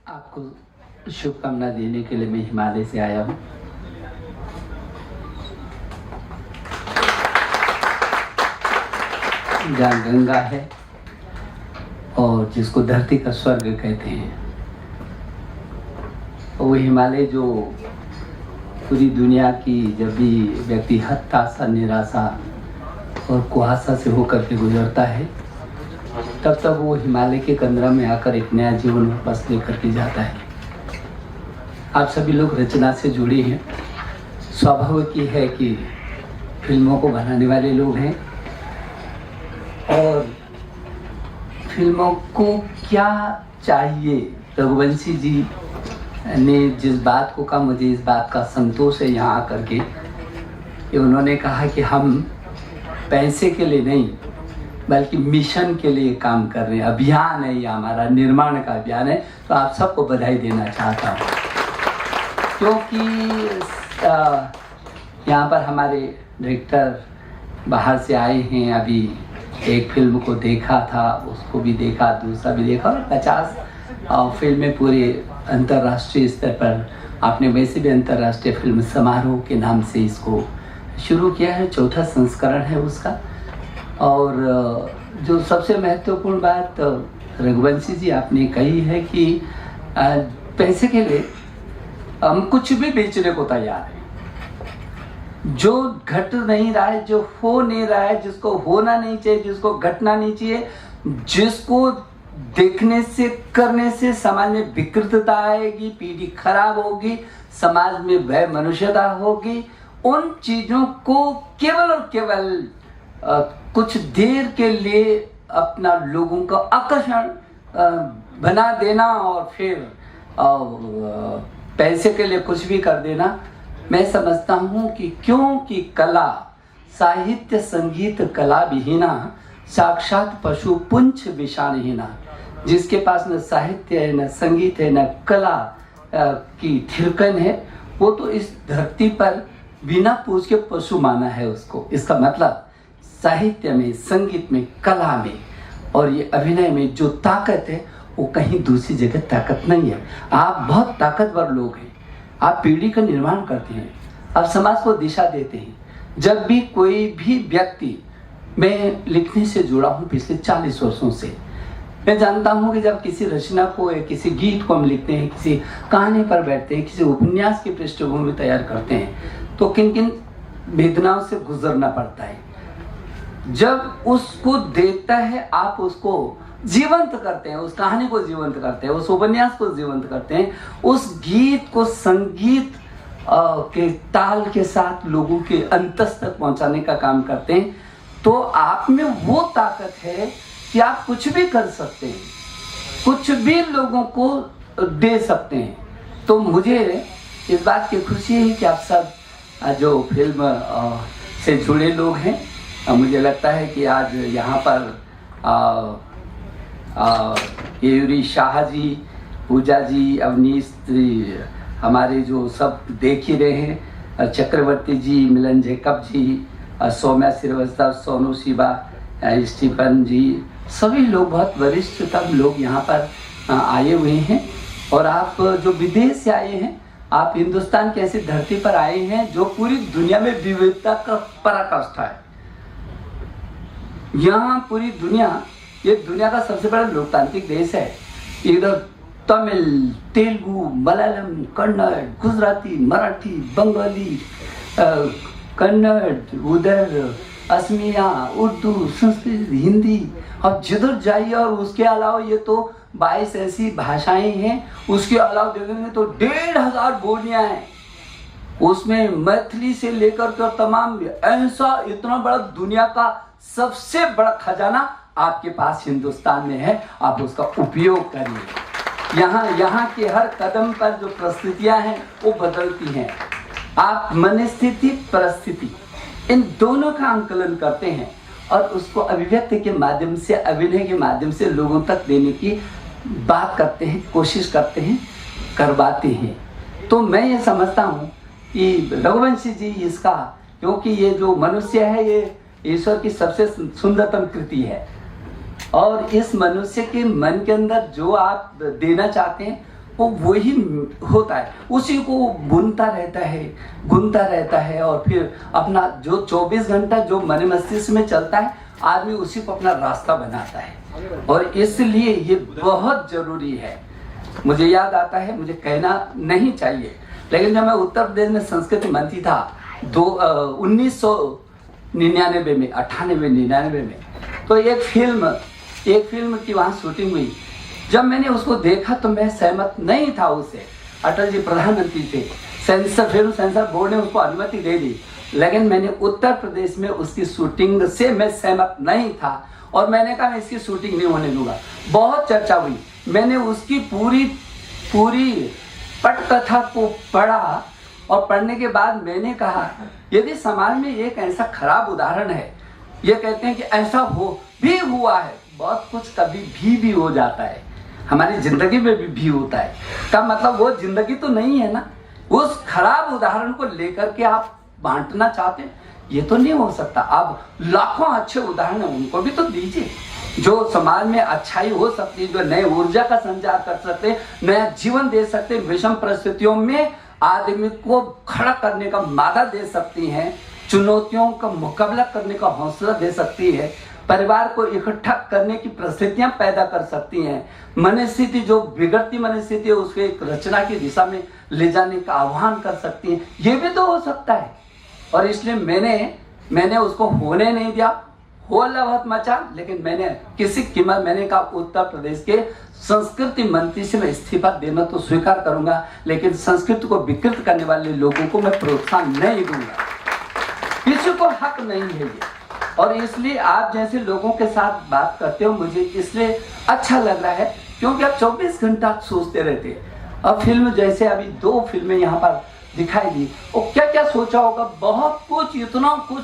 आपको शुभकामना देने के लिए मैं हिमालय से आया हूँ। जहाँ गंगा है और जिसको धरती का स्वर्ग कहते हैं, वो हिमालय जो पूरी दुनिया की जब भी व्यक्ति हताशा, निराशा और कुहासा से होकर के गुजरता है, तब तक वो हिमालय के कंदरा में आकर एक नया जीवन वापस लेकर के जाता है। आप सभी लोग रचना से जुड़े हैं। स्वाभाविक ही है कि फिल्मों को बनाने वाले लोग हैं और फिल्मों को क्या चाहिए। रघुवंशी जी ने जिस बात को कहा, मुझे इस बात का संतोष है यहाँ आकर के कि उन्होंने कहा कि हम पैसे के लिए नहीं बल्कि मिशन के लिए काम कर रहे हैं। अभियान है ये, हमारा निर्माण का अभियान है। तो आप सबको बधाई देना चाहता हूँ, क्योंकि यहाँ पर हमारे डायरेक्टर बाहर से आए हैं। अभी एक फिल्म को देखा था, उसको भी देखा, दूसरा भी देखा, और 50 फिल्में पूरे अंतर्राष्ट्रीय स्तर पर आपने वैसे भी अंतर्राष्ट्रीय फिल्म समारोह के नाम से इसको शुरू किया है। 4था संस्करण है उसका। और जो सबसे महत्वपूर्ण बात रघुवंशी जी आपने कही है कि पैसे के लिए हम कुछ भी बेचने को तैयार हैं। जो घट नहीं रहा है, जो हो नहीं रहा है, जिसको होना नहीं चाहिए, जिसको घटना नहीं चाहिए, जिसको देखने से, करने से समाज में विकृतता आएगी, पीढ़ी खराब होगी, समाज में वह मनुष्यता होगी, उन चीजों को केवल और केवल कुछ देर के लिए अपना लोगों का आकर्षण बना देना और फिर पैसे के लिए कुछ भी कर देना। मैं समझता हूँ कि क्योंकि कला, साहित्य, संगीत, कला विहीना साक्षात पशु पुंछ विषाणहीना। जिसके पास न साहित्य है, न संगीत है, न कला की थिरकन है, वो तो इस धरती पर बिना पूछ के पशु माना है उसको। इसका मतलब साहित्य में, संगीत में, कला में और ये अभिनय में जो ताकत है वो कहीं दूसरी जगह ताकत नहीं है। आप बहुत ताकतवर लोग हैं। आप पीढ़ी का निर्माण करते हैं, आप समाज को दिशा देते हैं। जब भी कोई भी व्यक्ति, मैं लिखने से जुड़ा हूँ पिछले 40 वर्षों से, मैं जानता हूँ कि जब किसी रचना को या किसी गीत को हम लिखते हैं, किसी कहानी पर बैठते हैं, किसी उपन्यास की पृष्ठभूमि तैयार करते हैं, तो किन किन वेदनाओं से गुजरना पड़ता है। जब उसको देता है, आप उसको जीवंत करते हैं, उस कहानी को जीवंत करते हैं, उस उपन्यास को जीवंत करते हैं, उस गीत को संगीत के ताल के साथ लोगों के अंतस तक पहुंचाने का काम करते हैं, तो आप में वो ताकत है कि आप कुछ भी कर सकते हैं, कुछ भी लोगों को दे सकते हैं। तो मुझे इस बात की खुशी है कि आप सब जो फिल्म से जुड़े लोग हैं, मुझे लगता है कि आज यहाँ पर केयूरी शाह जी, पूजा जी, अवनीश जी, हमारे जो सब देख ही रहे हैं, चक्रवर्ती जी, मिलन जैकब जी, सौम्या श्रीवास्तव, सोनू शिवा, स्टीफन जी, सभी लोग बहुत वरिष्ठ तब लोग यहाँ पर आए हुए हैं। और आप जो विदेश से आए हैं, आप हिंदुस्तान की ऐसी धरती पर आए हैं जो पूरी दुनिया में विविधता का पराकाष्ठा है। यहाँ पूरी दुनिया, ये दुनिया का सबसे बड़ा लोकतांत्रिक देश है। इधर तमिल, तेलुगु, मलयालम, कन्नड़, गुजराती, मराठी, बंगाली, कन्नड़, उधर असमिया, उर्दू, संस्कृत, हिंदी, अब जिधर जाइए। और उसके अलावा ये तो 22 ऐसी भाषाएं हैं। उसके अलावा देखेंगे तो 1500 बोलियां हैं। उसमें मैथिली से लेकर के तमाम, ऐसा इतना बड़ा दुनिया का सबसे बड़ा खजाना आपके पास हिंदुस्तान में है। आप उसका उपयोग करिए। यहाँ के हर कदम पर जो परिस्थितियां हैं वो बदलती हैं। आप मनस्थिति, परिस्थिति, इन दोनों का आंकलन करते हैं और उसको अभिव्यक्ति के माध्यम से, अभिनय के माध्यम से लोगों तक देने की बात करते हैं, कोशिश करते हैं, करवाते हैं। तो मैं ये समझता हूँ कि रघुवंशी जी इसका, क्योंकि ये जो मनुष्य है ये ईश्वर की सबसे सुंदरतम कृति है और इस मनुष्य के मन के अंदर जो आप देना चाहते हैं वो वही होता है, उसी को बुनता रहता है और फिर अपना जो 24 घंटा जो मन मस्तिष्क में चलता है, आदमी उसी को अपना रास्ता बनाता है। और इसलिए ये बहुत जरूरी है। मुझे याद आता है, मुझे कहना नहीं चाहिए, लेकिन जब मैं उत्तर प्रदेश में संस्कृति मंत्री था 1999 में, 98-99 में, तो एक फिल्म की वहाँ शूटिंग हुई। जब मैंने उसको देखा तो मैं सहमत नहीं था उससे। अटल जी प्रधानमंत्री थे, फिल्म सेंसर बोर्ड ने उसको अनुमति दे दी, लेकिन मैंने उत्तर प्रदेश में उसकी शूटिंग से मैं सहमत नहीं था और मैंने कहा मैं इसकी शूटिंग नहीं होने दूंगा। बहुत चर्चा हुई, मैंने उसकी पूरी पटकथा को पढ़ा और पढ़ने के बाद मैंने कहा यदि समाज में एक ऐसा खराब उदाहरण है, ये कहते हैं कि ऐसा भी हुआ है, बहुत कुछ कभी भी हो जाता है, हमारी जिंदगी में भी होता है, का मतलब वो जिंदगी तो नहीं है ना। उस खराब उदाहरण को लेकर के आप बांटना चाहते हैं, ये तो नहीं हो सकता। आप लाखों अच्छे उदाहरण हैं, उनको भी तो दीजिए, जो समाज में अच्छाई हो सकती है, जो नए ऊर्जा का संचार कर सकते हैं, नया जीवन दे सकते हैं, विषम परिस्थितियों में आदमी को खड़ा करने का मादा दे सकती हैं, चुनौतियों का मुकाबला करने का हौसला दे सकती है, परिवार को इकट्ठा करने की परिस्थितियां पैदा कर सकती हैं, मनस्थिति जो बिगड़ती मनस्थिति है उसको एक रचना की दिशा में ले जाने का आह्वान कर सकती हैं, ये भी तो हो सकता है। और इसलिए मैंने उसको होने नहीं दिया, होला बहुत मचा, लेकिन मैंने किसी कीमत मैंने कहा उत्तर प्रदेश के संस्कृति मंत्री से मैं इस्तीफा देना तो स्वीकार करूंगा, लेकिन संस्कृति को विकृत करने वाले लोगों को मैं प्रोत्साहन नहीं दूंगा, किसी को हक नहीं है ये। और इसलिए आप जैसे लोगों के साथ बात करते हो मुझे इसलिए अच्छा लग रहा है, क्योंकि आप 24 घंटा सोचते रहते हैं। अब फिल्म जैसे अभी 2 फिल्में यहाँ पर दिखाई दी, और क्या क्या सोचा होगा, बहुत कुछ, इतना कुछ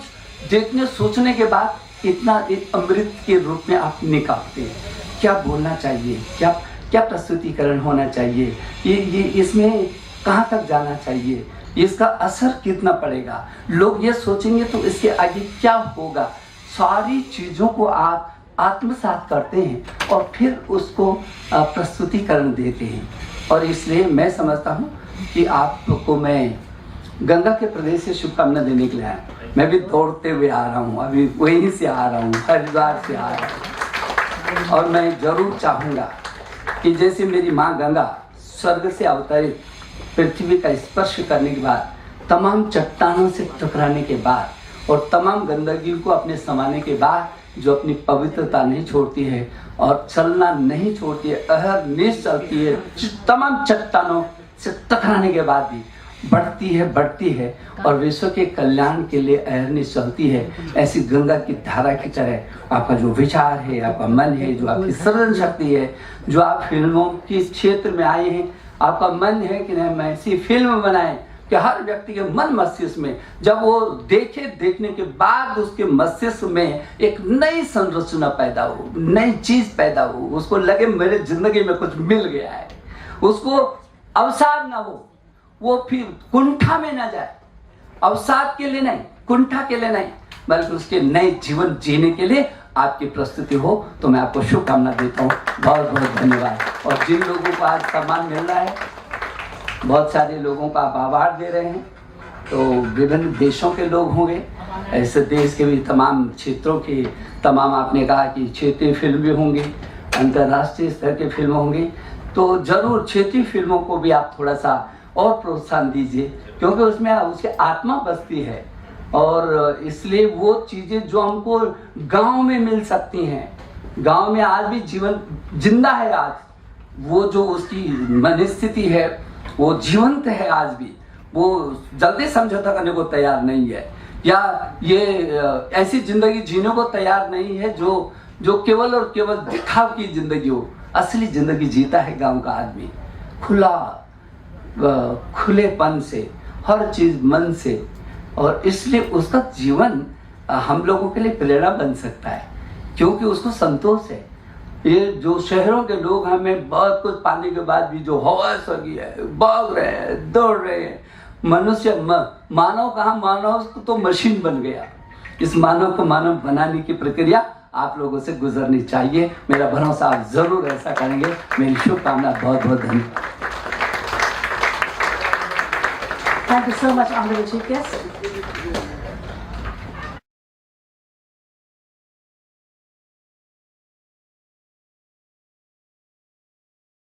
देखने सोचने के बाद इतना एक अमृत के रूप में आप निकालते हैं। क्या बोलना चाहिए, क्या प्रस्तुतिकरण होना चाहिए, ये इसमें कहाँ तक जाना चाहिए, इसका असर कितना पड़ेगा, लोग ये सोचेंगे तो इसके आगे क्या होगा, सारी चीज़ों को आप आत्मसात करते हैं और फिर उसको प्रस्तुतिकरण देते हैं। और इसलिए मैं समझता हूँ कि आपको मैं गंगा के प्रदेश से शुभकामना देने के लिए आया। मैं भी दौड़ते हुए आ रहा हूँ, अभी वहीं से आ रहा हूँ, हरिद्वार से आ रहा हूँ। और मैं जरूर चाहूँगा कि जैसे मेरी माँ गंगा स्वर्ग से अवतरित पृथ्वी का स्पर्श करने के बाद, तमाम चट्टानों से टकराने के बाद और तमाम गंदगी को अपने समाने के बाद, जो अपनी पवित्रता नहीं छोड़ती है और चलना नहीं छोड़ती है, अहरनिश चलती है, तमाम चट्टानों से टकराने के बाद भी बढ़ती है और विश्व के कल्याण के लिए अहरनिश चलती है, ऐसी गंगा की धारा की तरह आपका जो विचार है, आपका मन है, जो आपकी सृजन शक्ति है, जो आप फिल्मों के क्षेत्र में आए हैं, आपका मन है कि नहीं मैं ऐसी फिल्म बनाएं कि हर व्यक्ति के मन मस्तिष्क में जब वो देखने के बाद उसके मस्तिष्क में एक नई संरचना पैदा हो, नई चीज पैदा हो, उसको लगे मेरे जिंदगी में कुछ मिल गया है, उसको अवसाद ना हो, वो फिर कुंठा में ना जाए, अवसाद के लिए नहीं, कुंठा के लिए नहीं, बल्कि उसके नए जीवन जीने के लिए आपकी प्रस्तुति हो। तो मैं आपको शुभकामना देता हूँ, बहुत बहुत धन्यवाद। और जिन लोगों को आज सम्मान मिल रहा है, बहुत सारे लोगों का आप आभार दे रहे हैं, तो विभिन्न देशों के लोग होंगे, ऐसे देश के भी तमाम क्षेत्रों के तमाम, आपने कहा कि क्षेत्रीय फिल्म भी होंगी, अंतर्राष्ट्रीय स्तर के फिल्म होंगी, तो जरूर क्षेत्रीय फिल्मों को भी आप थोड़ा सा और प्रोत्साहन दीजिए, क्योंकि उसमें उसकी आत्मा बसती है। और इसलिए वो चीज़ें जो हमको गांव में मिल सकती हैं, गांव में आज भी जीवन जिंदा है, आज वो जो उसकी मनस्थिति है वो जीवंत है, आज भी वो जल्दी समझौता करने को तैयार नहीं है, या ये ऐसी जिंदगी जीने को तैयार नहीं है जो केवल और केवल दिखाव की जिंदगी हो। असली जिंदगी जीता है गांव का आदमी, खुलेपन से, हर चीज मन से, और इसलिए उसका जीवन हम लोगों के लिए प्रेरणा बन सकता है, क्योंकि उसको संतोष है। ये जो शहरों के लोग हमें बहुत कुछ पाने के बाद भी जो हवस लगी है, भाग रहे हैं, दौड़ रहे हैं, मनुष्य मानव कहाँ, मानव तो मशीन बन गया। इस मानव को मानव बनाने की प्रक्रिया आप लोगों से गुजरनी चाहिए। मेरा भरोसा आप जरूर ऐसा करेंगे। मेरी शुभकामना, बहुत बहुत धन्यवाद। Thank you so much, Honorable Chief Guest.